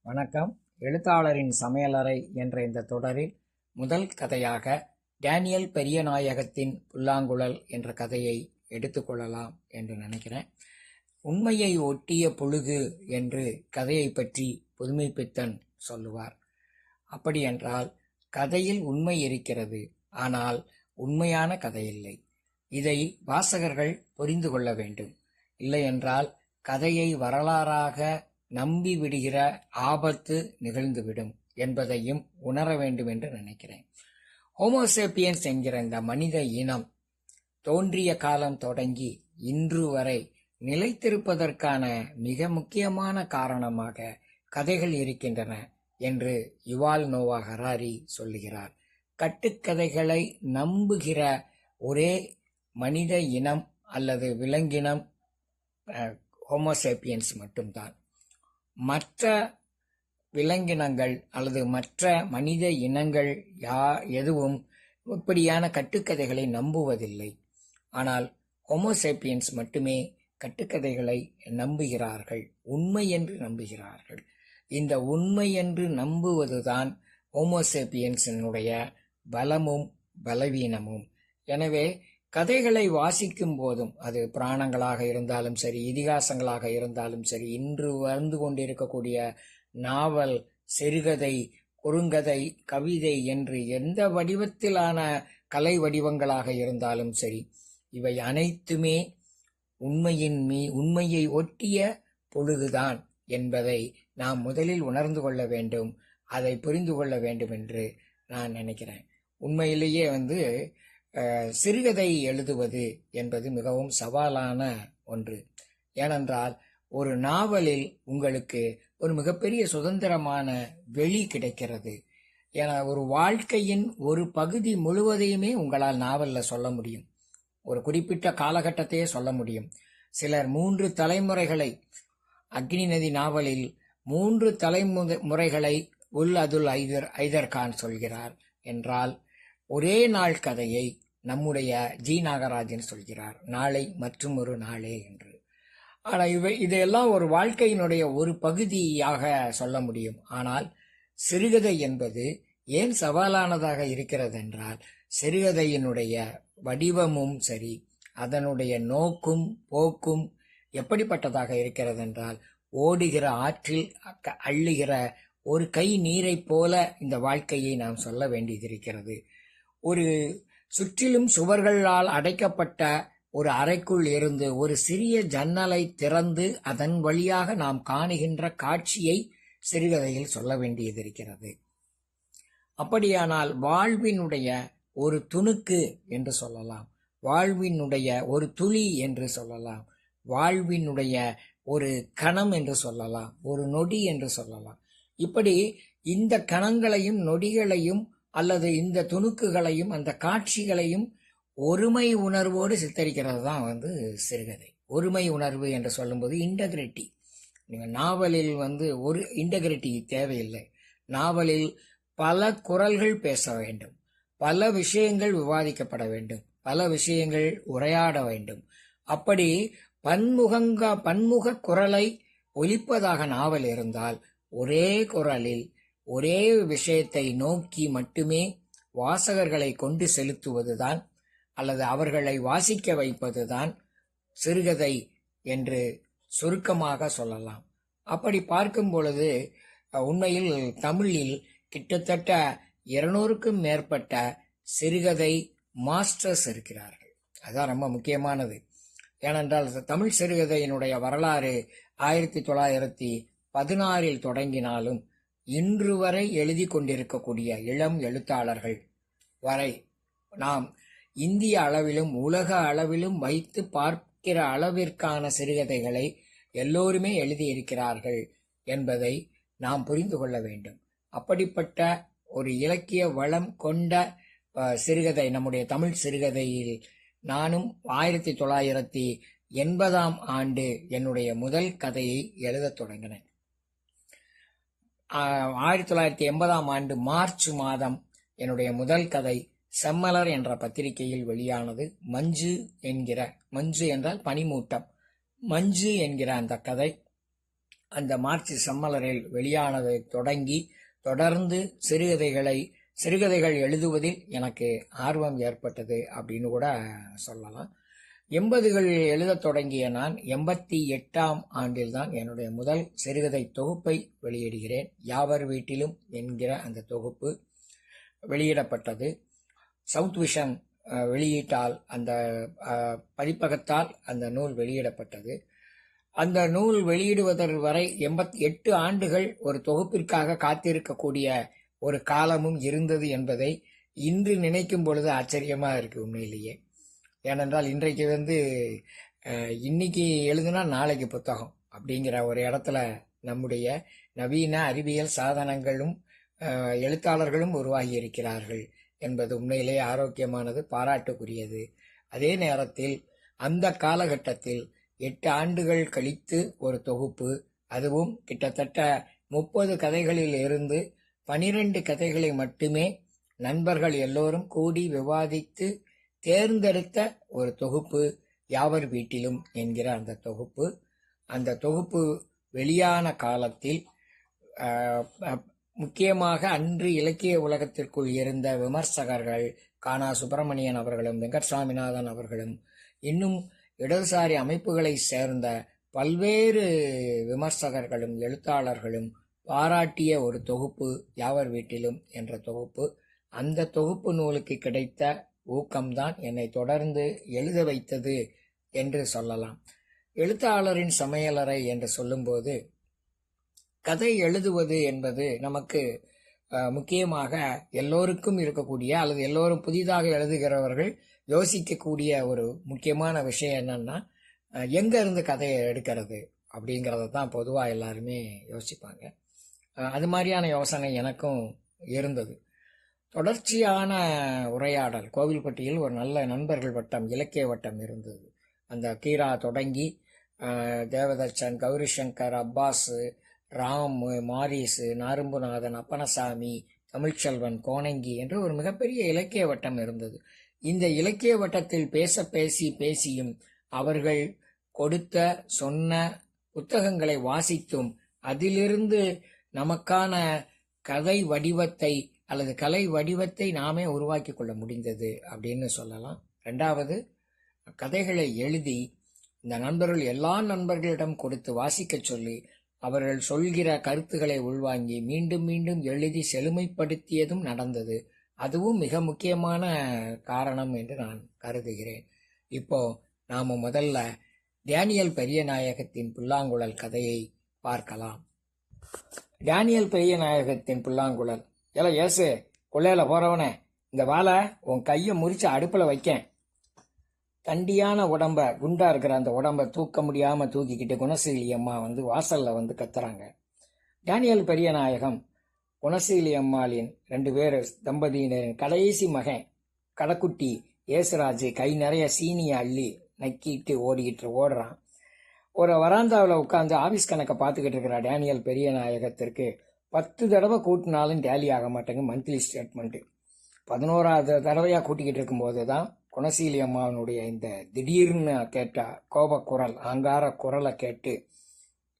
வணக்கம். எழுத்தாளரின் சமையலறை என்ற இந்த தொடரில் முதல் கதையாக டேனியல் பெரியநாயகத்தின் புல்லாங்குழல் என்ற கதையை எடுத்துக்கொள்ளலாம் என்று நினைக்கிறேன். உண்மையை ஒட்டிய புழுகு என்று கதையை பற்றி புதுமைப்பித்தன் சொல்லுவார். அப்படியென்றால் கதையில் உண்மை இருக்கிறது, ஆனால் உண்மையான கதை இல்லை. இதை வாசகர்கள் புரிந்து கொள்ள வேண்டும். இல்லையென்றால் கதையை வரலாறாக நம்பி விடுகிற ஆபத்து நிகழ்ந்துவிடும் என்பதையும் உணர வேண்டும் என்று நினைக்கிறேன். ஹோமோசேப்பியன்ஸ் என்கிற இந்த மனித இனம் தோன்றிய காலம் தொடங்கி இன்று வரை நிலைத்திருப்பதற்கான மிக முக்கியமான காரணமாக கதைகள் இருக்கின்றன என்று யுவால் நோவா ஹராரி சொல்லுகிறார். கட்டுக்கதைகளை நம்புகிற ஒரே மனித இனம் அல்லது விலங்கினம் ஹோமோசேப்பியன்ஸ் மட்டும்தான். மற்ற விலங்கினங்கள் அல்லது மற்ற மனித இனங்கள் எதுவும் இப்படியான கட்டுக்கதைகளை நம்புவதில்லை. ஆனால் ஹோமோசேப்பியன்ஸ் மட்டுமே கட்டுக்கதைகளை நம்புகிறார்கள், உண்மை என்று நம்புகிறார்கள். இந்த உண்மை என்று நம்புவதுதான் ஹோமோசேப்பியன்ஸினுடைய பலமும் பலவீனமும். எனவே கதைகளை வாசிக்கும் போதும், அது புராணங்களாக இருந்தாலும் சரி, இதிகாசங்களாக இருந்தாலும் சரி, இன்று வந்து கொண்டிருக்கக்கூடிய நாவல், சிறுகதை, குறுங்கதை, கவிதை என்று எந்த வடிவத்திலான கலை வடிவங்களாக இருந்தாலும் சரி, இவை அனைத்துமே உண்மையை ஒட்டிய பொழுதுதான் என்பதை நாம் முதலில் உணர்ந்து கொள்ள வேண்டும், அதை புரிந்து கொள்ள வேண்டும் என்று நான் நினைக்கிறேன். உண்மையிலேயே சிறுகதை எழுதுவது என்பது மிகவும் சவாலான ஒன்று. ஏனென்றால் ஒரு நாவலில் உங்களுக்கு ஒரு மிகப்பெரிய சுதந்திரமான வெளி கிடைக்கிறது. ஏன்னா ஒரு வாழ்க்கையின் ஒரு பகுதி முழுவதையுமே உங்களால் நாவல்ல சொல்ல முடியும். ஒரு குறிப்பிட்ட காலகட்டத்தையே சொல்ல முடியும். சிலர் 3 தலைமுறைகளை, அக்னி நதி நாவலில் 3 தலைமுறைகளை அதுல் ஐதர் கான் சொல்கிறார் என்றால், ஒரே நாள் கதையை நம்முடைய ஜி நாகராஜன் சொல்கிறார், நாளை மற்றும் ஒரு நாளே என்று. ஆனால் இதையெல்லாம் ஒரு வாழ்க்கையினுடைய ஒரு பகுதியாக சொல்ல முடியும். ஆனால் சிறுகதை என்பது ஏன் சவாலானதாக இருக்கிறது என்றால், சிறுகதையினுடைய வடிவமும் சரி, அதனுடைய நோக்கும் போக்கும் எப்படிப்பட்டதாக இருக்கிறது என்றால், ஓடுகிற ஆற்றில் அள்ளுகிற ஒரு கை நீரை போல இந்த வாழ்க்கையை நாம் சொல்ல வேண்டியதிருக்கிறது. ஒரு சுற்றிலும் சுவர்களால் அடைக்கப்பட்ட ஒரு அறைக்குள் இருந்து ஒரு சிறிய ஜன்னலை திறந்து அதன் வழியாக நாம் காணுகின்ற காட்சியை சிறுகதையில் சொல்ல வேண்டியதிருக்கிறது. அப்படியானால் வாழ்வினுடைய ஒரு துணுக்கு என்று சொல்லலாம், வாழ்வினுடைய ஒரு துளி என்று சொல்லலாம், வாழ்வினுடைய ஒரு கணம் என்று சொல்லலாம், ஒரு நொடி என்று சொல்லலாம். இப்படி இந்த கணங்களையும் நொடிகளையும் அல்லது இந்த துணுக்குகளையும் அந்த காட்சிகளையும் ஒருமை உணர்வோடு சித்தரிக்கிறது தான் சிறுகதை. ஒருமை உணர்வு என்று சொல்லும்போது இன்டெகிரிட்டி. நீங்கள் நாவலில் ஒரு இன்டெகிரிட்டி தேவையில்லை. நாவலில் பல குரல்கள் பேச வேண்டும், பல விஷயங்கள் விவாதிக்கப்பட வேண்டும், பல விஷயங்கள் உரையாட வேண்டும். அப்படி பன்முக குரலை ஒலிப்பதாக நாவல் இருந்தால், ஒரே குரலில் ஒரே விஷயத்தை நோக்கி மட்டுமே வாசகர்களை கொண்டு செலுத்துவதுதான் அல்லது அவர்களை வாசிக்க வைப்பதுதான் சிறுகதை என்று சுருக்கமாக சொல்லலாம். அப்படி பார்க்கும் பொழுது உண்மையில் தமிழில் கிட்டத்தட்ட 200க்கும் மேற்பட்ட சிறுகதை மாஸ்டர்ஸ் இருக்கிறார்கள். அதுதான் ரொம்ப முக்கியமானது. ஏனென்றால் தமிழ் சிறுகதையினுடைய வரலாறு 1916 தொடங்கினாலும் இன்று வரை எழுதி கொண்டிருக்கக்கூடிய இளம் எழுத்தாளர்கள் வரை நாம் இந்திய அளவிலும் உலக அளவிலும் வைத்து பார்க்கிற அளவிற்கான சிறுகதைகளை எல்லோருமே எழுதியிருக்கிறார்கள் என்பதை நாம் புரிந்து கொள்ள வேண்டும். அப்படிப்பட்ட ஒரு இலக்கிய வளம் கொண்ட சிறுகதை நம்முடைய தமிழ் சிறுகதையில் நானும் 1980ஆம் ஆண்டு என்னுடைய முதல் கதையை எழுதத் தொடங்கினேன். 1980ஆம் ஆண்டு மார்ச் மாதம் என்னுடைய முதல் கதை செம்மலர் என்ற பத்திரிகையில் வெளியானது. மஞ்சு என்றால் பனிமூட்டம், மஞ்சு என்கிற அந்த கதை அந்த மார்ச் செம்மலரில் வெளியானதை தொடர்ந்து சிறுகதைகள் எழுதுவதில் எனக்கு ஆர்வம் ஏற்பட்டது அப்படின்னு கூட சொல்லலாம். 80கள் எழுதத் தொடங்கிய நான் 88ஆம் ஆண்டில்தான் என்னுடைய முதல் சிறுகதை தொகுப்பை வெளியிடுகிறேன். யாவர் வீட்டிலும் என்கிற அந்த தொகுப்பு வெளியிடப்பட்டது. சவுத் விஷன் வெளியீட்டால், அந்த பதிப்பகத்தால் அந்த நூல் வெளியிடப்பட்டது. அந்த நூல் வெளியிடுவதற்கு வரை 88 ஆண்டுகள் ஒரு தொகுப்பிற்காக காத்திருக்கக்கூடிய ஒரு காலமும் இருந்தது என்பதை இன்று நினைக்கும் பொழுது ஆச்சரியமா இருக்கு உண்மையிலேயே. ஏனென்றால் இன்றைக்கு இன்னைக்கு எழுதுனா நாளைக்கு புத்தகம் அப்படிங்கிற ஒரு இடத்துல நம்முடைய நவீன அறிவியல் சாதனங்களும் எழுத்தாளர்களும் உருவாகி இருக்கிறார்கள் என்பது உண்மையிலேயே ஆரோக்கியமானது, பாராட்டுக்குரியது. அதே நேரத்தில் அந்த காலகட்டத்தில் 8 ஆண்டுகள் கழித்து ஒரு தொகுப்பு, அதுவும் கிட்டத்தட்ட 30 கதைகளில் இருந்து 12 கதைகளை மட்டுமே நண்பர்கள் எல்லோரும் கூடி விவாதித்து தேர்ந்தெடுத்த ஒரு தொகுப்பு யாவர் வீட்டிலும் என்கிற அந்த தொகுப்பு வெளியான காலத்தில் முக்கியமாக அன்று இலக்கிய உலகத்திற்குள் இருந்த விமர்சகர்கள் கானா சுப்பிரமணியன் அவர்களும் வெங்கட் சாமிநாதன் அவர்களும் இன்னும் இடதுசாரி அமைப்புகளை சேர்ந்த பல்வேறு விமர்சகர்களும் எழுத்தாளர்களும் பாராட்டிய ஒரு தொகுப்பு யாவர் வீட்டிலும் என்ற தொகுப்பு. அந்த தொகுப்பு நூலுக்கு கிடைத்த ஊக்கம்தான் என்னை தொடர்ந்து எழுத வைத்தது என்று சொல்லலாம். எழுத்தாளரின் சமையலறை என்று சொல்லும்போது கதை எழுதுவது என்பது நமக்கு முக்கியமாக எல்லோருக்கும் இருக்கக்கூடிய, அல்லது எல்லோரும் புதிதாக எழுதுகிறவர்கள் யோசிக்கக்கூடிய ஒரு முக்கியமான விஷயம் என்னன்னா, எங்க இருந்து கதையை எடுக்கிறது அப்படிங்கிறத தான் பொதுவாக எல்லாருமே யோசிப்பாங்க. அது மாதிரியான யோசனை எனக்கும் இருந்தது. தொடர்ச்சியான உரையாடல், கோவில்பட்டியில் ஒரு நல்ல நண்பர்கள் வட்டம், இலக்கிய வட்டம் இருந்தது. அந்த கீரா தொடங்கி தேவதர்ஷன், கௌரி சங்கர், அப்பாஸ், ராம், மாரிஸ், நாரும்புநாதன், அப்பனசாமி, தமிழ்ச்செல்வன், கோணங்கி என்று ஒரு மிகப்பெரிய இலக்கிய வட்டம் இருந்தது. இந்த இலக்கிய வட்டத்தில் பேசியும் அவர்கள் சொன்ன புத்தகங்களை வாசித்தும் அதிலிருந்து நமக்கான கதை வடிவத்தை அல்லது கலை வடிவத்தை நாமே உருவாக்கி கொள்ள முடிந்தது அப்படின்னு சொல்லலாம். 2வது, கதைகளை எழுதி இந்த நண்பர்கள் எல்லா நண்பர்களிடம் கொடுத்து வாசிக்க சொல்லி அவர்கள் சொல்கிற கருத்துக்களை உள்வாங்கி மீண்டும் மீண்டும் எழுதி செழுமைப்படுத்தியதும் நடந்தது. அதுவும் மிக முக்கியமான காரணம் என்று நான் கருதுகிறேன். இப்போ நாம முதல்ல டேனியல் பெரியநாயகத்தின் புல்லாங்குழல் கதையை பார்க்கலாம். டேனியல் பெரியநாயகத்தின் புல்லாங்குழல். ஏசு கொள்ளையில போறவனே, இந்த வாழை உன் கையை முறிச்சு அடுப்புல வைக்கேன். தண்டியான உடம்ப, குண்டா இருக்கிற அந்த உடம்ப தூக்க முடியாம தூக்கிக்கிட்டு குணசீலி அம்மா வாசல்ல கத்துறாங்க. டேனியல் பெரியநாயகம் குணசீலி அம்மாளின் 2 பேர் தம்பதியினரின் கடைசி மகன் கடைக்குட்டி ஏசுராஜ் கை நிறைய சீனியை அள்ளி நக்கிட்டு ஓடுறான். ஒரு வராந்தாவில் உட்காந்து ஆபீஸ் கணக்கை பார்த்துக்கிட்டு இருக்கிற டேனியல் பெரியநாயகத்திற்கு 10 தடவை கூட்டினாலும் டேலி ஆக மாட்டேங்க மந்த்லி ஸ்டேட்மெண்ட். 11வது தடவையா கூட்டிக்கிட்டு இருக்கும்போது தான் குணசீலி அம்மாவனுடைய இந்த திடீர்னு கேட்ட கோபக்குரல், அங்கார குரலை கேட்டு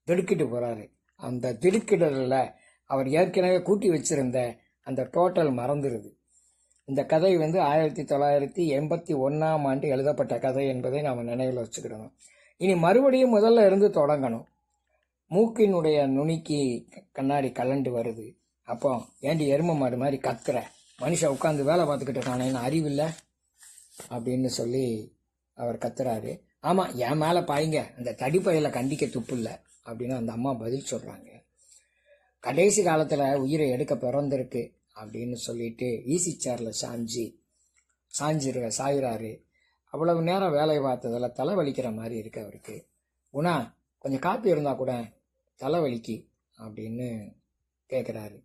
திடுக்கிட்டு போறாரு. அந்த திடுக்கிடல அவர் ஏற்கனவே கூட்டி வச்சிருந்த அந்த டோட்டல் மறந்துடுது. இந்த கதை 1981ஆம் ஆண்டு எழுதப்பட்ட கதை என்பதை நாம் நினைவில் வச்சுக்கிடணும். இனி மறுபடியும் முதல்ல இருந்து தொடங்கணும். மூக்கினுடைய நுனிக்கு கண்ணாடி கலண்டு வருது. அப்போ ஏண்டி எரும மாடு மாதிரி கத்துற, மனுஷன் உட்காந்து வேலை பார்த்துக்கிட்டு இருக்கானே, அறிவில்லை அப்படின்னு சொல்லி அவர் கத்துறாரு. ஆமா, என் மேல பாய்ங்க, அந்த தடிப்பையில கண்டிக்க துப்பு இல்லை அப்படின்னு அந்த அம்மா பதில் சொல்றாங்க. கடைசி காலத்துல உயிரை எடுக்க பிறந்திருக்கு அப்படின்னு சொல்லிட்டு ஈசி சேர்ல சாயிறாரு. அவ்வளவு நேரம் வேலை பார்த்ததுல தலை வலிக்கிற மாதிரி இருக்கு அவருக்கு. குணா, கொஞ்சம் காப்பி இருந்தா கூட தலைவலிக்கு அப்படின்னு கேட்குறாரு.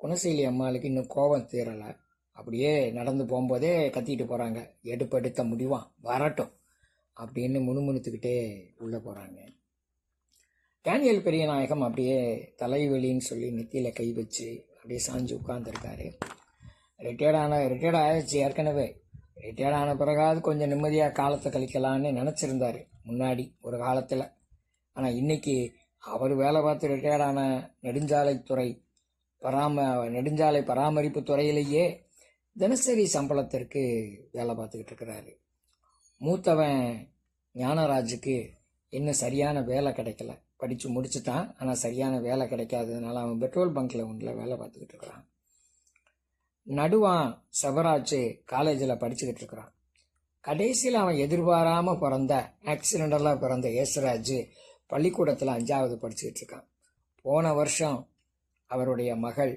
குணசீலி அம்மாளுக்கு இன்னும் கோபம் தீரலை. அப்படியே நடந்து போகும்போதே கத்திட்டு போகிறாங்க. எடுத்த முடிவான் வரட்டும் அப்படின்னு முணுமுணுத்துக்கிட்டே உள்ளே போகிறாங்க. டேனியல் பெரியநாயகம் அப்படியே தலைவலின்னு சொல்லி நெத்தியில் கை வச்சு அப்படியே சாஞ்சு உட்கார்ந்துருக்காரு. ரிட்டையர்ட் ஆயிடுச்சு ஏற்கனவே. ரிட்டையர்ட் ஆன பிறகாவது கொஞ்சம் நிம்மதியாக காலத்தை கழிக்கலான்னு நினச்சிருந்தாரு முன்னாடி ஒரு காலத்தில். ஆனால் இன்னைக்கு அவர் வேலை பார்த்து ரிட்டையர்டான நெடுஞ்சாலை பராமரிப்பு துறையிலேயே தினசரி சம்பளத்திற்கு வேலை பார்த்துக்கிட்டு இருக்கிறாரு. மூத்தவன் ஞானராஜுக்கு இன்னும் சரியான வேலை கிடைக்கல. படித்து முடிச்சுட்டான், ஆனால் சரியான வேலை கிடைக்காததுனால அவன் பெட்ரோல் பங்க்கில் ஒன்றில் வேலை பார்த்துக்கிட்டு இருக்கிறான். நடுவான் செவராஜ் காலேஜில் படிச்சுக்கிட்டு இருக்கிறான். கடைசியில் அவன் எதிர்பாராமல் ஆக்சிடென்டலாக பிறந்த யேசுராஜ் பள்ளிக்கூடத்தில் 5வது படிச்சுக்கிட்டு இருக்கான். போன வருஷம் அவருடைய மகள்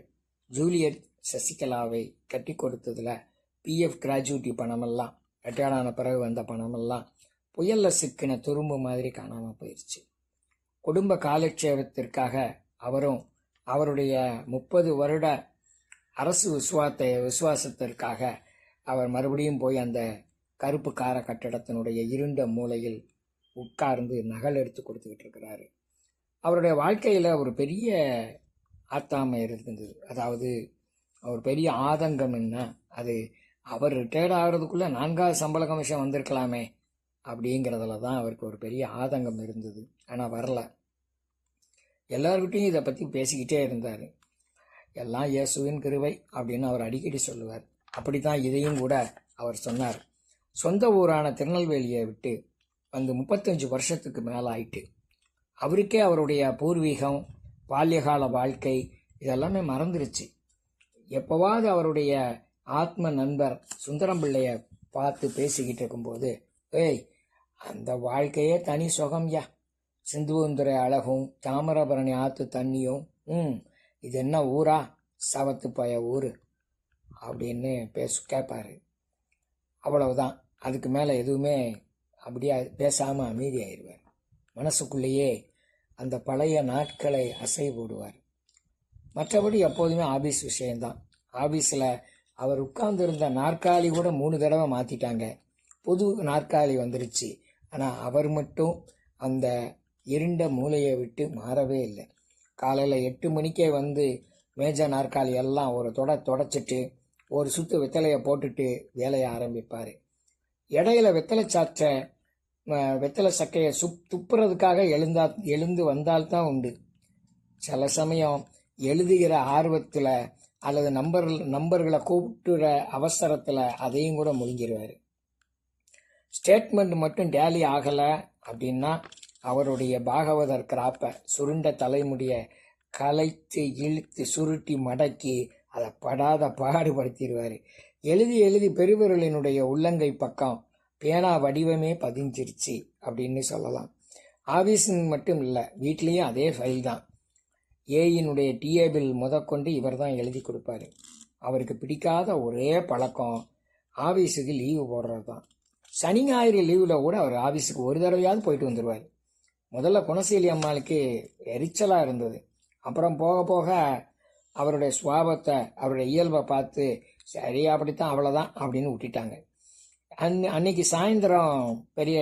ஜூலியட் சசிகலாவை கட்டி கொடுத்ததுல பிஎஃப் கிராஜுவிட்டி பணமெல்லாம், ரிட்டையர்டான பிறகு வந்த பணமெல்லாம் புயலில் சிக்கின துரும்பு மாதிரி காணாமல் போயிடுச்சு. குடும்ப காலட்சேபத்திற்காக அவரும் அவருடைய 30 வருட அரசு விசுவாசத்திற்காக அவர் மறுபடியும் போய் அந்த கருப்பு கார கட்டிடத்தினுடைய இருண்ட மூலையில் உட்கார்ந்து நகல் எடுத்து கொடுத்துக்கிட்டு இருக்கிறாரு. அவருடைய வாழ்க்கையில் ஒரு பெரிய ஆத்தாமை இருந்தது. அதாவது ஒரு பெரிய ஆதங்கம் என்ன, அது அவர் ரிட்டையர்ட் ஆகிறதுக்குள்ளே 4வது சம்பள கமிஷன் வந்திருக்கலாமே அப்படிங்கிறதுல தான் அவருக்கு ஒரு பெரிய ஆதங்கம் இருந்தது. ஆனால் வரல. எல்லார்கிட்டையும் இதை பற்றி பேசிக்கிட்டே இருந்தார். எல்லாம் இயேசுவின் கிருபை அப்படின்னு அவர் அடிக்கடி சொல்லுவார். அப்படி தான் இதையும் கூட அவர் சொன்னார். சொந்த ஊரான திருநெல்வேலியை விட்டு வந்து 35 வருஷத்துக்கு மேலே ஆயிட்டு அவருக்கே அவருடைய பூர்வீகம், பால்யகால வாழ்க்கை இதெல்லாமே மறந்துருச்சு. எப்போவாவது அவருடைய ஆத்ம நண்பர் சுந்தரம் பிள்ளைய பார்த்து பேசிக்கிட்டு இருக்கும்போது, ஏய் அந்த வாழ்க்கையே தனி சுகம்யா, சிந்துவந்துரை அழகும் தாமிரபரணி ஆற்று தண்ணியும், இது என்ன ஊரா, சவத்து பய ஊர் அப்படின்னு கேட்பாரு. அவ்வளவுதான். அதுக்கு மேலே எதுவுமே அப்படியே பேசாமல் அமைதியாயிருவார். மனசுக்குள்ளேயே அந்த பழைய நாட்களை அசை போடுவார். மற்றபடி எப்போதுமே ஆபீஸ் விஷயம்தான். ஆபீஸில் அவர் உட்கார்ந்துருந்த நாற்காலி கூட 3 தடவை மாற்றிட்டாங்க. புது நாற்காலி வந்துருச்சு. ஆனால் அவர் மட்டும் அந்த இருண்ட மூலையை விட்டு மாறவே இல்லை. காலையில் 8 மணிக்கே வந்து மேஜ நாற்காலி எல்லாம் ஒரு தொடச்சிட்டு ஒரு சுத்து வெத்தலையை போட்டுட்டு வேலையை ஆரம்பிப்பார். இடையில வெத்தலை சக்கையை துப்புறதுக்காக எழுந்து வந்தால்தான் உண்டு. சில சமயம் எழுதுகிற ஆர்வத்தில் அல்லது நம்பர்களை கூப்பிட்டுற அவசரத்தில் அதையும் கூட முழுங்கிடுவார். ஸ்டேட்மெண்ட் மட்டும் டேலி ஆகலை அப்படின்னா அவருடைய பாகவதர் கிராப்பை சுருண்ட தலைமுடிய கலைத்து இழுத்து சுருட்டி மடக்கி அதை படாத பாடுபடுத்திடுவார். எழுதி பெருவிரலினுடைய உள்ளங்கை பக்கம் பேனா வடிவமே பதிஞ்சிருச்சு அப்படின்னு சொல்லலாம். ஆபீஸுன்னு மட்டும் இல்லை, வீட்லேயும் அதே ஃபைல் தான். ஏயினுடைய டிஏபிள் முதற்கொண்டு இவர் தான் எழுதி கொடுப்பாரு. அவருக்கு பிடிக்காத ஒரே பழக்கம் ஆபீஸுக்கு லீவு போடுறது தான். சனி ஞாயிறு லீவில் கூட அவர் ஆபீஸுக்கு ஒரு தடவையாவது போயிட்டு வந்துடுவார். முதல்ல குணசீலி அம்மாளுக்கு எரிச்சலாக இருந்தது. அப்புறம் போக போக அவருடைய சுவாபத்தை, அவருடைய இயல்பை பார்த்து சரி அப்படித்தான் அவ்வளோதான் அப்படின்னு விட்டுட்டாங்க. அன்னைக்கு சாயந்தரம்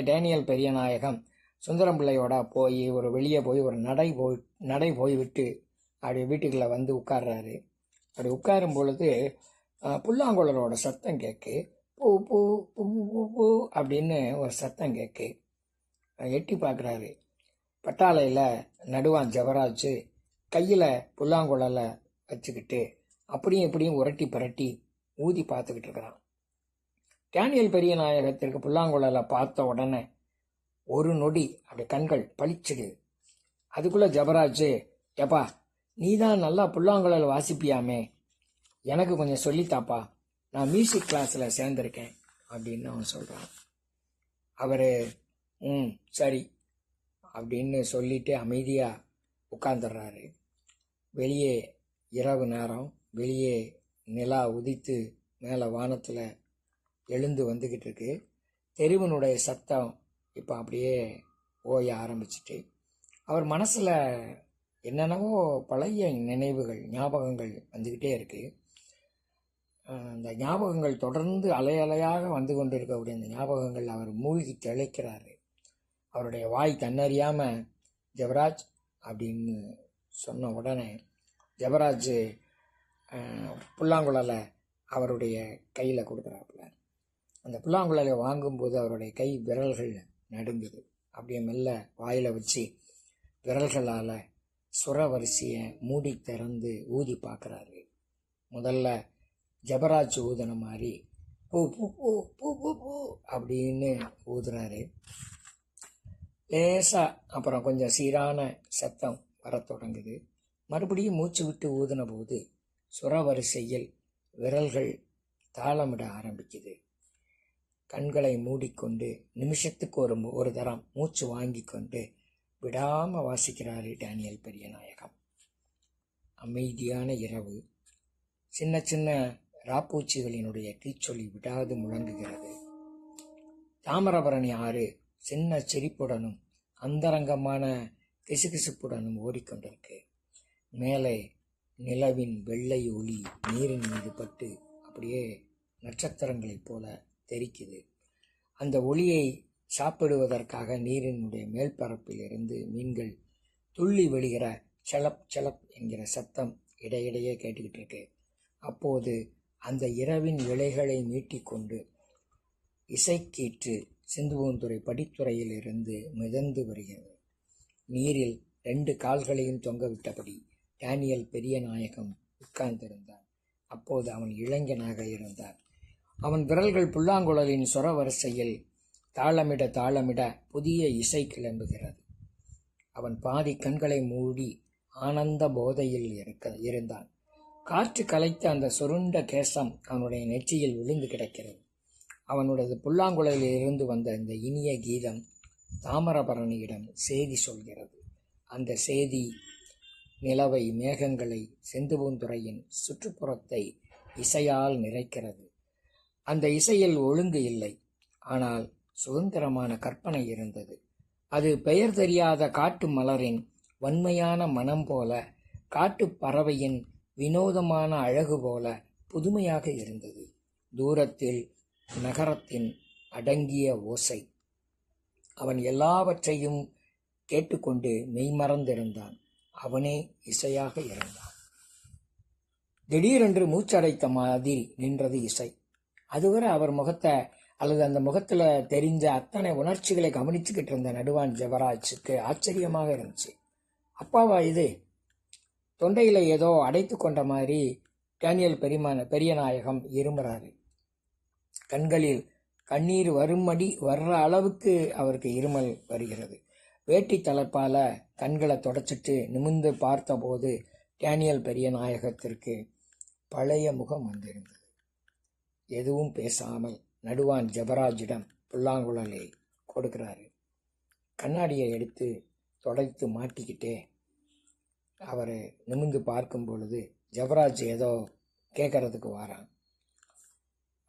டேனியல் பெரியநாயகம் சுந்தரம் பிள்ளையோட போய் வெளியே போய் ஒரு நடை போய்விட்டு அப்படி வீட்டுக்குள்ளே வந்து உட்கார்றாரு. அப்படி உட்காரும் பொழுது புல்லாங்குழலோட சத்தம் கேட்கு, பூ பூ பூ பூ பூ அப்படின்னு ஒரு சத்தம் கேட்கு. எட்டி பார்க்குறாரு. பட்டாளையில் நடுவான் ஜெவராஜ் கையில் புல்லாங்குழலை வச்சுக்கிட்டு அப்படியும் இப்படியும் உரட்டி பரட்டி ஊதி பார்த்துக்கிட்டு இருக்கிறான். டேனியல் பெரிய நாயகத்திற்கு புல்லாங்குழலை பார்த்த உடனே ஒரு நொடி அப்படி கண்கள் பளிச்சுது. அதுக்குள்ளே ஜெபராஜ், ஏப்பா நீ தான் நல்லா புல்லாங்குழல் வாசிப்பியாமே, எனக்கு கொஞ்சம் சொல்லித்தாப்பா, நான் மியூசிக் கிளாஸில் சேர்ந்துருக்கேன் அப்படின்னு அவன் சொல்கிறான். அவர் சரி அப்படின்னு சொல்லிட்டு அமைதியாக உட்காந்துடுறாரு. வெளியே இரவு நேரம், வெளியே நிலா உதித்து மேலே வானத்தில் எழுந்து வந்துக்கிட்டு இருக்கு. தெருவனுடைய சத்தம் இப்போ அப்படியே ஓய ஆரம்பிச்சிட்டு அவர் மனசில் என்னென்னவோ பழைய நினைவுகள், ஞாபகங்கள் வந்துக்கிட்டே இருக்குது. அந்த ஞாபகங்கள் தொடர்ந்து அலையாக வந்து கொண்டு இருக்கக்கூடிய அந்த ஞாபகங்கள் அவர் மூழ்கி திளைக்கிறாரு. அவருடைய வாய் தன்னறியாமல் ஜெபராஜ் அப்படின்னு சொன்ன உடனே ஜெபராஜ் புல்லாங்குழலை அவருடைய கையில் கொடுக்குறாப்புல. அந்த புல்லாங்குழலை வாங்கும்போது அவருடைய கை விரல்கள் நடுங்குது. அப்படியே மெல்ல வாயில் வச்சு விரல்களால் சுரவரிசையை மூடி திறந்து ஊதி பார்க்குறாரு. முதல்ல ஜபராஜ் ஊதுன மாதிரி பூ பூ பூ பூ பூ பூ அப்படின்னு ஊதுறாரு. லேசாக அப்புறம் கொஞ்சம் சீரான சத்தம் வர தொடங்குது. மறுபடியும் மூச்சு விட்டு ஊதின போது சுரவரிசையில் விரல்கள் தாளமிட ஆரம்பிக்குது. கண்களை மூடிக்கொண்டு நிமிஷத்துக்கு ஒரு தரம் மூச்சு வாங்கி கொண்டு விடாமல் வாசிக்கிறாரு டேனியல் பெரியநாயகம். அமைதியான இரவு. சின்ன சின்ன ராப்பூச்சிகளினுடைய கீச்சொலி விடாது முழங்குகிறது. தாமிரபரணி ஆறு சின்ன சிரிப்புடனும் அந்தரங்கமான கிசுகிசுப்புடனும் ஓடிக்கொண்டிருக்கு. மேலே நிலவின் வெள்ளை ஒளி நீரின் மீது பட்டு அப்படியே நட்சத்திரங்களைப் போல தெரிக்குது. அந்த ஒளியை சாப்பிடுவதற்காக நீரினுடைய மேல்பரப்பில் இருந்து மீன்கள் துள்ளி விழுகிற செலப் செலப் என்கிற சத்தம் இடையிடையே கேட்டுக்கிட்டு இருக்கு. அப்போது அந்த இரவின் இலைகளை மீட்டிக்கொண்டு இசைக்கீற்று சிந்துவூந்துறை படித்துறையில் இருந்து மிதந்து வருகிறது. நீரில் 2 கால்களையும் தொங்கவிட்டபடி டேனியல் பெரியநாயகம் உட்கார்ந்திருந்தான். அப்போது அவன் இளைஞனாக இருந்தான். அவன் விரல்கள் புல்லாங்குழலின் சொரவரிசையில் தாளமிட தாளமிட புதிய இசை கிளம்புகிறது. அவன் பாதி கண்களை மூடி ஆனந்த போதையில் இருந்தான். காற்று கலைத்த அந்த சுருண்ட கேசம் அவனுடைய நெற்றியில் விழுந்து கிடக்கிறது. அவனுடைய புல்லாங்குழலில் இருந்து வந்த இந்த இனிய கீதம் தாமிரபரணியிடம் செய்தி சொல்கிறது. அந்த செய்தி நிலவை, மேகங்களை, செந்துபூந்துறையின் சுற்றுப்புறத்தை இசையால் நிறைக்கிறது. அந்த இசையில் ஒழுங்கு இல்லை, ஆனால் சுதந்திரமான கற்பனை இருந்தது. அது பெயர் தெரியாத காட்டு மலரின் வன்மையான மனம் போல, காட்டு பறவையின் வினோதமான அழகு போல புதுமையாக இருந்தது. தூரத்தில் நகரத்தின் அடங்கிய ஓசை. அவன் எல்லாவற்றையும் கேட்டுக்கொண்டு மெய்மறந்திருந்தான். அவனே இசையாக இருந்தான். திடீரென்று மூச்சடைத்த மாதிரி நின்றது இசை. அதுவரை அவர் முகத்தை அல்லது அந்த முகத்தில் தெரிஞ்ச அத்தனை உணர்ச்சிகளை கவனிச்சுக்கிட்டு இருந்த நடுவான் ஜெபராஜுக்கு ஆச்சரியமாக இருந்துச்சு. அப்பாவா இது? தொண்டையில் ஏதோ அடைத்து கொண்ட மாதிரி டேனியல் பெரியநாயகம் இருமுறாரு. கண்களில் கண்ணீர் வரும்படி வர்ற அளவுக்கு அவருக்கு இருமல் வருகிறது. வேட்டி தலைப்பால கண்களை தொடச்சிட்டு நிமிர்ந்து பார்த்தபோது டேனியல் பெரியநாயகத்திற்கு பழைய முகம் வந்திருந்தது. எதுவும் பேசாமல் நடுவான் ஜெபராஜிடம் புல்லாங்குழலை கொடுக்கிறாரு. கண்ணாடியை எடுத்து தொடைத்து மாட்டிக்கிட்டே அவர் நிமிர்ந்து பார்க்கும் பொழுது ஜெபராஜ் ஏதோ கேட்கறதுக்கு வாரான்.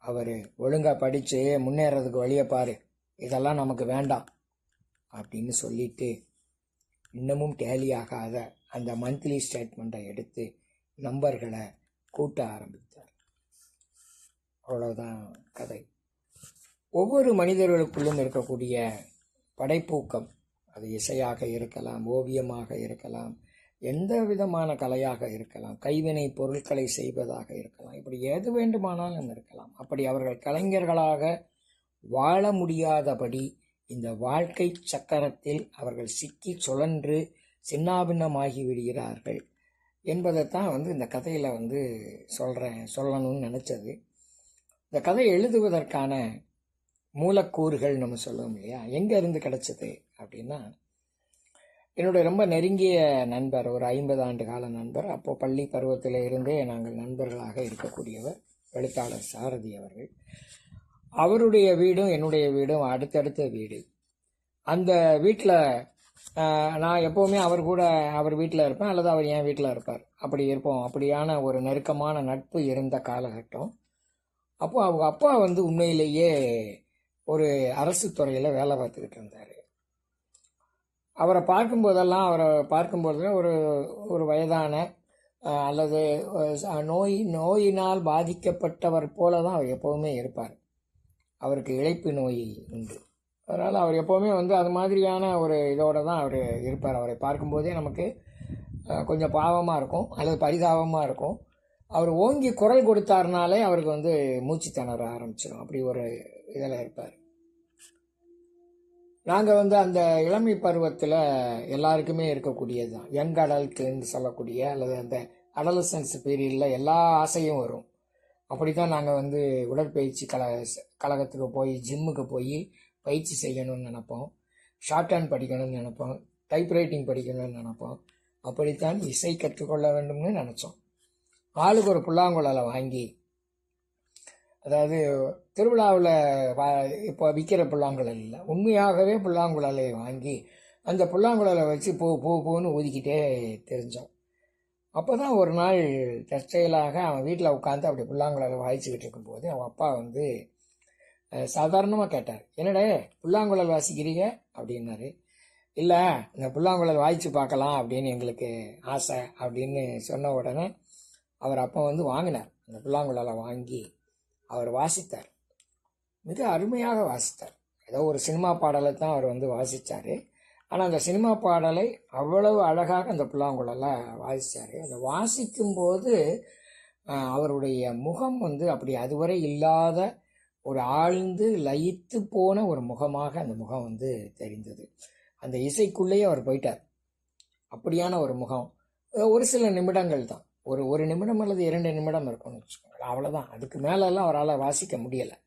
அவர் ஒழுங்கா படித்து முன்னேறதுக்கு வழியை பாரு, இதெல்லாம் நமக்கு வேண்டாம் அப்படின்னு சொல்லிட்டு இன்னமும் டேலி ஆகாத அந்த மந்த்லி ஸ்டேட்மெண்ட்டை எடுத்து நம்பர்களை கூட்ட ஆரம்பித்தார். அவ்வளோதான் கதை. ஒவ்வொரு மனிதர்களுக்குள்ளும் இருக்கக்கூடிய படைப்பூக்கம், அது இசையாக இருக்கலாம், ஓவியமாக இருக்கலாம், எந்த விதமான கலையாக இருக்கலாம், கைவினை பொருட்களை செய்வதாக இருக்கலாம், இப்படி எது வேண்டுமானாலும் இருக்கலாம். அப்படி அவர்கள் கலைஞர்களாக வாழ முடியாதபடி இந்த வாழ்க்கை சக்கரத்தில் அவர்கள் சிக்கி சுழன்று சின்னாபின்னமாகி விடுகிறார்கள் என்பதைத்தான் இந்த கதையில் சொல்லணும்னு நினச்சது. இந்த கதை எழுதுவதற்கான மூலக்கூறுகள் நம்ம சொல்லுவோம் இல்லையா, எங்கே இருந்து கிடைச்சது அப்படின்னா, என்னுடைய ரொம்ப நெருங்கிய நண்பர், ஒரு 50 ஆண்டு கால நண்பர், அப்போது பள்ளி பருவத்தில் இருந்தே நாங்கள் நண்பர்களாக இருக்கக்கூடியவர் எழுத்தாளர் சாரதி அவர்கள். அவருடைய வீடும் என்னுடைய வீடும் அடுத்தடுத்த வீடு. அந்த வீட்டில் நான் எப்போவுமே அவர் வீட்டில் இருப்பேன் அல்லது அவர் என் வீட்டில் இருப்பார், அப்படி இருப்போம். அப்படியான ஒரு நெருக்கமான நட்பு இருந்த காலகட்டம். அப்போ அவங்க அப்பா உண்மையிலேயே ஒரு அரசு துறையில் வேலை பார்த்துக்கிட்டு இருந்தார். அவரை பார்க்கும்போது ஒரு வயதான அல்லது நோயினால் பாதிக்கப்பட்டவர் போல தான் அவர் எப்போவுமே இருப்பார். அவருக்கு இளைப்பு நோய் உண்டு. அதனால் அவர் எப்போவுமே அது மாதிரியான ஒரு இதோடு தான் அவர் இருப்பார். அவரை பார்க்கும்போதே நமக்கு கொஞ்சம் பாவமாக இருக்கும் அல்லது பரிதாபமாக இருக்கும். அவர் ஓங்கி குரல் கொடுத்தாருனாலே அவருக்கு மூச்சு திணற ஆரம்பிச்சிடும். அப்படி ஒரு இதில் இருப்பார். நாங்கள் வந்து அந்த இளமை பருவத்தில் எல்லாருக்குமே இருக்கக்கூடியது தான், யங் அடல்ட்டுன்னு சொல்லக்கூடிய அல்லது அந்த அடலசன்ஸ் பீரியடில் எல்லா ஆசையும் வரும். அப்படி தான் நாங்கள் வந்து உடற்பயிற்சி கழகத்துக்கு போய் ஜிம்முக்கு போய் பயிற்சி செய்யணும்னு நினைப்போம், ஷார்ட் ஹேண்ட் படிக்கணும்னு நினைப்போம், டைப்ரைட்டிங் படிக்கணும்னு நினைப்போம். அப்படித்தான் இசை கற்றுக்கொள்ள வேண்டும்னு நினச்சோம். ஆளுக்கு ஒரு புல்லாங்குழலை வாங்கி, அதாவது திருவிழாவில் இப்போ விற்கிற புல்லாங்குழல் இல்லை, உண்மையாகவே புல்லாங்குழலை வாங்கி அந்த புல்லாங்குழலை வச்சு பூன்னு ஊதிக்கிட்டே தெரிஞ்சோம். அப்போ தான் ஒரு நாள் தற்செயலாக அவன் வீட்டில் உட்காந்து அப்படி புல்லாங்குழலை வாய்ச்சிக்கிட்டு இருக்கும்போது அவன் அப்பா வந்து சாதாரணமாக கேட்டார், என்னடே புல்லாங்குழல் வாசிக்கிறீங்க அப்படின்னாரு. இல்லை, இந்த புல்லாங்குழல் வாய்ச்சி பார்க்கலாம் அப்படின்னு எங்களுக்கு ஆசை அப்படின்னு சொன்ன உடனே அவர் அப்போ வந்து வாங்கினார். அந்த புல்லாங்குழலை வாங்கி அவர் வாசித்தார், மிக அருமையாக வாசித்தார். ஏதோ ஒரு சினிமா பாடலை தான் அவர் வந்து வாசித்தார். ஆனால் அந்த சினிமா பாடலை அவ்வளவு அழகாக அந்த புல்லாங்குழலை வாசித்தார். அந்த வாசிக்கும்போது அவருடைய முகம் வந்து அப்படி அதுவரை இல்லாத ஒரு ஆழ்ந்து லயித்து போன ஒரு முகமாக அந்த முகம் வந்து தெரிந்தது. அந்த இசைக்குள்ளேயே அவர் போயிட்டார். அப்படியான ஒரு முகம். ஒரு சில நிமிடங்கள் தான், ஒரு நிமிடம் அல்லது 2 நிமிடம் இருக்கும்னு வச்சுக்கோங்களேன், அவ்வளோதான். அதுக்கு மேலெல்லாம் அவரால் வாசிக்க முடியலை.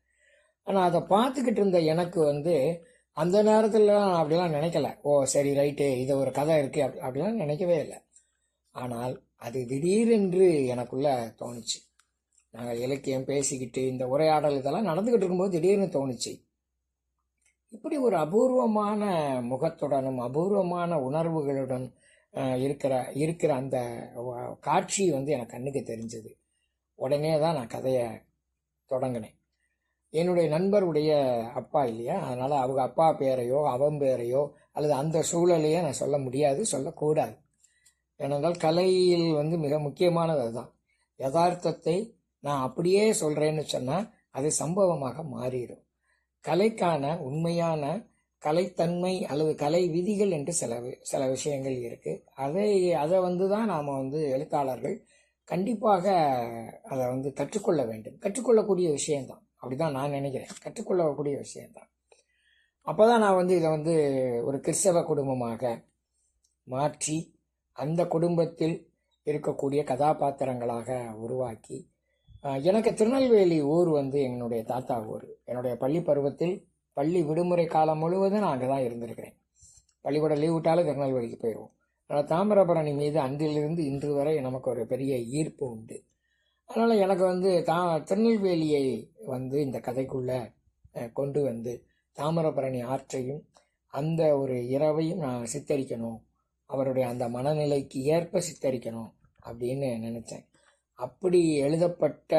ஆனால் அதை பார்த்துக்கிட்டு இருந்த எனக்கு வந்து அந்த நேரத்துலலாம் அப்படிலாம் நினைக்கல. ஓ சரி ரைட்டு, இது ஒரு கதை இருக்குது அப்படிலாம் நினைக்கவே இல்லை. ஆனால் அது திடீரென்று எனக்குள்ள தோணுச்சு. நாங்கள் இலக்கியம் பேசிக்கிட்டு இந்த உரையாடல் இதெல்லாம் நடந்துக்கிட்டு இருக்கும்போது திடீர்னு தோணுச்சு, இப்படி ஒரு அபூர்வமான முகத்துடனும் அபூர்வமான உணர்வுகளுடன் இருக்கிற அந்த காட்சி வந்து எனக்கு கண்ணுக்கு தெரிஞ்சது. உடனே தான் நான் கதையை தொடங்கினேன். என்னுடைய நண்பருடைய அப்பா இல்லையா, அதனால் அவங்க அப்பா பேரையோ அவன் பேரையோ அல்லது அந்த சூழலையோ நான் சொல்ல முடியாது, சொல்லக்கூடாது. ஏனென்றால் கலையில் வந்து மிக முக்கியமானது அதுதான். யதார்த்தத்தை நான் அப்படியே சொல்கிறேன்னு சொன்னால் அது சம்பவமாக மாறிடும். கலைக்கான உண்மையான கலைத்தன்மை அல்லது கலை விதிகள் என்று சில விஷயங்கள் இருக்குது. அதை வந்து தான் நாம் வந்து எழுத்தாளர்கள் கண்டிப்பாக அதை வந்து கற்றுக்கொள்ள வேண்டும். கற்றுக்கொள்ளக்கூடிய விஷயம்தான், அப்படிதான் நான் நினைக்கிறேன், கற்றுக்கொள்ளக்கூடிய விஷயம்தான். அப்போ தான் நான் வந்து இதை வந்து ஒரு கிறிஸ்தவ குடும்பமாக மாற்றி அந்த குடும்பத்தில் இருக்கக்கூடிய கதாபாத்திரங்களாக உருவாக்கி, எனக்கு திருநெல்வேலி ஊர் வந்து என்னுடைய தாத்தா ஊர். என்னுடைய பள்ளி பருவத்தில் பள்ளி விடுமுறை காலம் முழுவதும் நான் அங்கே தான் இருந்திருக்கிறேன். பள்ளிக்கூட லீவ் விட்டாலும் திருநெல்வேலிக்கு போயிடுவோம். அதனால் தாமிரபரணி மீது அன்றிலிருந்து இன்று வரை நமக்கு ஒரு பெரிய ஈர்ப்பு உண்டு. அதனால் எனக்கு வந்து திருநெல்வேலியை வந்து இந்த கதைக்குள்ளே கொண்டு வந்து தாமிரபரணி ஆற்றையும் அந்த ஒரு இரவையும் நான் சித்தரிக்கணும், அவருடைய அந்த மனநிலைக்கு ஏற்ப சித்தரிக்கணும் அப்படின்னு நினச்சேன். அப்படி எழுதப்பட்ட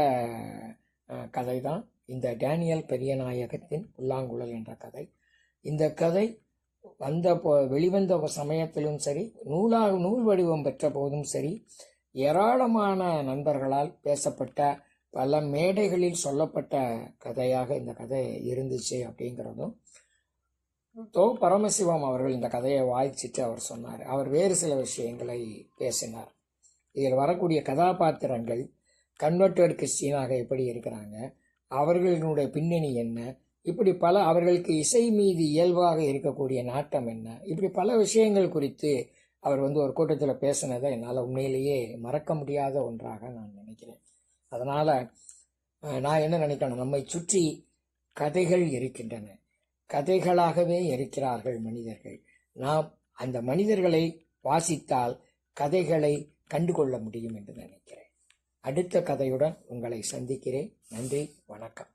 கதை தான் இந்த டேனியல் பெரியநாயகத்தின் புல்லாங்குழல் என்ற கதை. இந்த கதை வெளிவந்த சமயத்திலும் சரி, நூல் வடிவம் பெற்ற போதும் சரி, ஏராளமான நண்பர்களால் பேசப்பட்ட, பல மேடைகளில் சொல்லப்பட்ட கதையாக இந்த கதை இருந்துச்சு. அப்படிங்கிறதும் பரமசிவம் அவர்கள் இந்த கதையை வாய்ச்சிட்டு அவர் சொன்னார். அவர் வேறு சில விஷயங்களை பேசினார். இதில் வரக்கூடிய கதாபாத்திரங்கள் கன்வெர்டட் கிறிஸ்டியனாக எப்படி இருக்கிறாங்க, அவர்களுடைய பின்னணி என்ன, இப்படி பல, அவர்களுக்கு இசை மீது இயல்பாக இருக்கக்கூடிய நாட்டம் என்ன, இப்படி பல விஷயங்கள் குறித்து அவர் வந்து ஒரு கூட்டத்தில் பேசினதை என்னால் உண்மையிலேயே மறக்க முடியாத ஒன்றாக நான் நினைக்கிறேன். அதனால் நான் என்ன நினைக்கிறேன், நம்மை சுற்றி கதைகள் இருக்கின்றன, கதைகளாகவே இருக்கிறார்கள் மனிதர்கள். நாம் அந்த மனிதர்களை வாசித்தால் கதைகளை கண்டுகொள்ள முடியும் என்று நினைக்கிறேன். அடுத்த கதையுடன் உங்களை சந்திக்கிறேன். நன்றி, வணக்கம்.